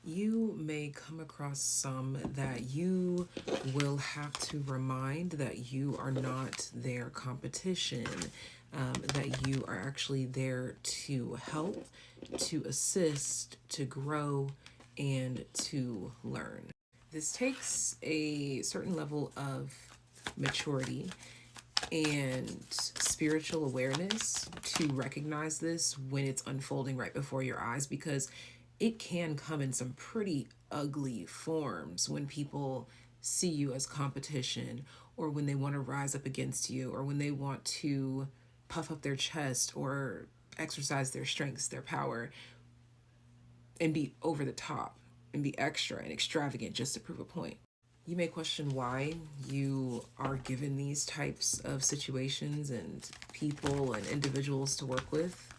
You may come across some that you will have to remind that you are not their competition, that you are actually there to help, to assist, to grow, and to learn. This takes a certain level of maturity and spiritual awareness to recognize this when it's unfolding right before your eyes, because it can come in some pretty ugly forms when people see you as competition, or when they want to rise up against you, or when they want to puff up their chest or exercise their strengths, their power, and be over the top and be extra and extravagant just to prove a point. You may question why you are given these types of situations and people and individuals to work with.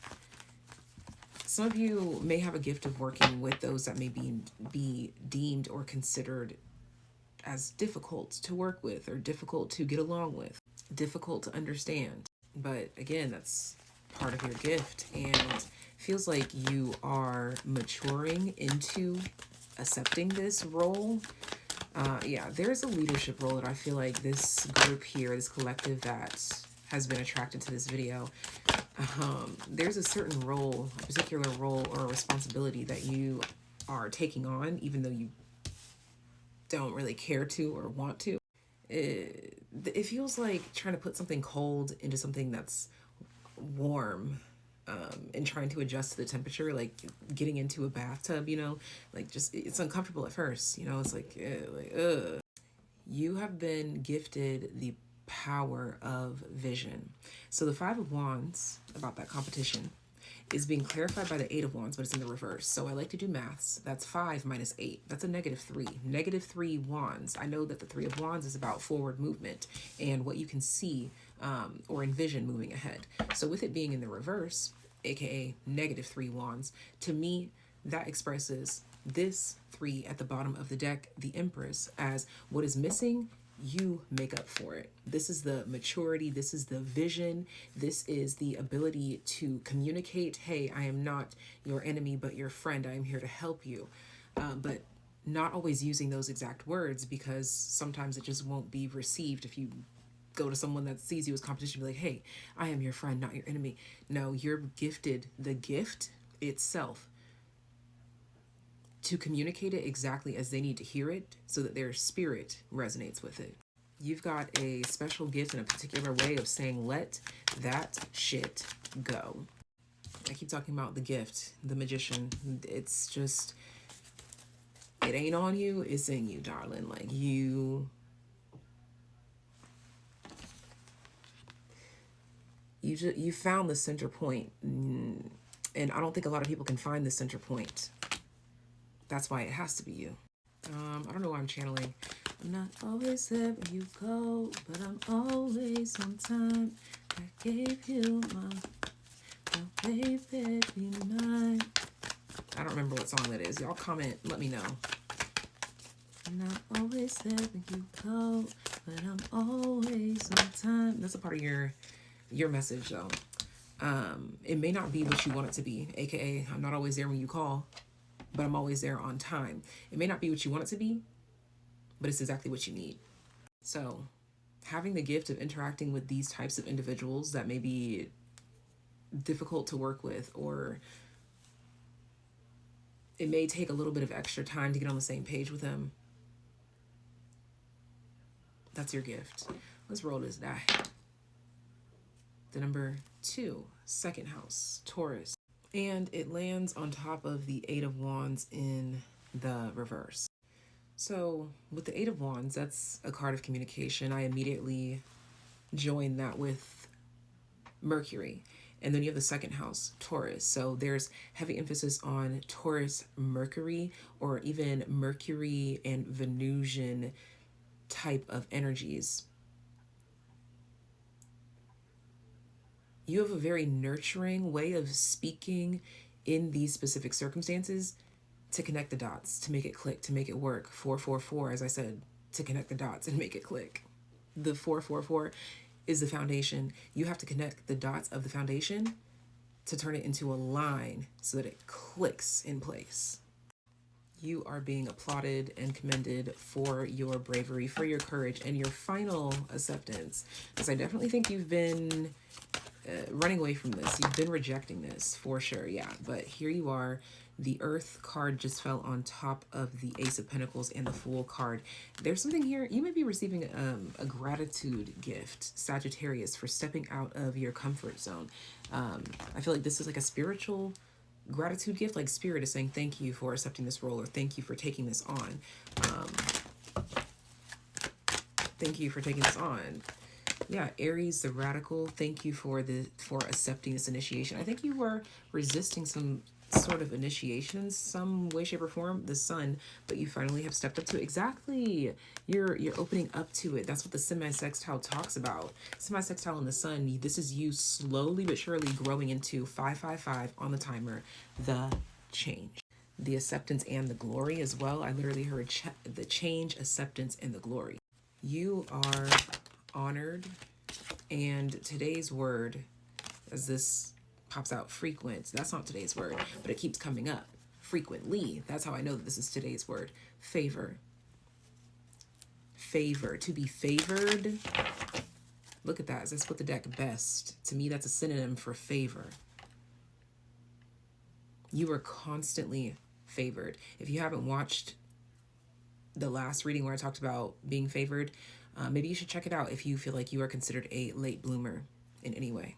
Some of you may have a gift of working with those that may be deemed or considered as difficult to work with, or difficult to get along with, difficult to understand. But again, that's part of your gift, and feels like you are maturing into accepting this role. Yeah, there's a leadership role that I feel like this group here, this collective that has been attracted to this video, there's a certain role, a particular role or responsibility that you are taking on, even though you don't really care to or want to. It feels like trying to put something cold into something that's warm, and trying to adjust to the temperature, like getting into a bathtub, like just, it's uncomfortable at first, it's like, ugh. You have been gifted the power of vision. So the Five of Wands, about that competition, is being clarified by the Eight of Wands, but it's in the reverse. So I like to do maths. That's 5 minus 8. That's a -3. -3 wands. I know that the Three of Wands is about forward movement and what you can see, or envision moving ahead. So with it being in the reverse, aka -3 wands, to me, that expresses this 3 at the bottom of the deck, the Empress, as what is missing, you make up for it. This is the maturity. This is the vision. This is the ability to communicate, hey, I am not your enemy, but your friend. I am here to help you. But not always using those exact words, because sometimes it just won't be received if you go to someone that sees you as competition, be like, hey, I am your friend, not your enemy. No, you're gifted the gift itself to communicate it exactly as they need to hear it, so that their spirit resonates with it. You've got a special gift in a particular way of saying, let that shit go. I keep talking about the gift, the magician. It's just, it ain't on you, it's in you, darling. Like, you found the center point, and I don't think a lot of people can find the center point. That's why it has to be you. I don't know why I'm channeling. I'm not always there when you go, but I'm always on time. I gave you my baby, be mine. I don't remember what song that is. Y'all comment, let me know. I'm not always there when you go, but I'm always on time. That's a part of your message, though. It may not be what you want it to be, aka I'm not always there when you call, but I'm always there on time. It may not be what you want it to be, but it's exactly what you need. So having the gift of interacting with these types of individuals that may be difficult to work with, or it may take a little bit of extra time to get on the same page with them, that's your gift. Let's roll this die. The number 2, second house, Taurus. And it lands on top of the Eight of Wands in the reverse. So with the Eight of Wands, that's a card of communication. I immediately join that with Mercury. And then you have the second house, Taurus. So there's heavy emphasis on Taurus Mercury, or even Mercury and Venusian type of energies. You have a very nurturing way of speaking in these specific circumstances to connect the dots, to make it click, to make it work. 444, as I said, to connect the dots and make it click. The 444 is the foundation. You have to connect the dots of the foundation to turn it into a line so that it clicks in place. You are being applauded and commended for your bravery, for your courage, and your final acceptance. Because I definitely think you've been running away from this. You've been rejecting this for sure, yeah. But here you are. The Earth card just fell on top of the Ace of Pentacles and the Fool card. There's something here. You may be receiving a gratitude gift, Sagittarius, for stepping out of your comfort zone. I feel like this is like a spiritual gratitude gift. Like Spirit is saying thank you for accepting this role, or thank you for taking this on. Thank you for taking this on. Yeah, Aries, the radical, thank you for accepting this initiation. I think you were resisting some sort of initiation, some way, shape, or form, the Sun, but you finally have stepped up to it. Exactly. You're opening up to it. That's what the semi-sextile talks about. Semi-sextile and the Sun, this is you slowly but surely growing into 555 on the timer, the change. The acceptance and the glory as well. I literally heard the change, acceptance, and the glory. You are honored, and today's word, as this pops out, frequent, that's not today's word, but it keeps coming up frequently. That's how I know that this is today's word. Favor. Favor. To be favored. Look at that. As I split the deck, best. To me, that's a synonym for favor. You are constantly favored. If you haven't watched the last reading where I talked about being favored, maybe you should check it out if you feel like you are considered a late bloomer in any way.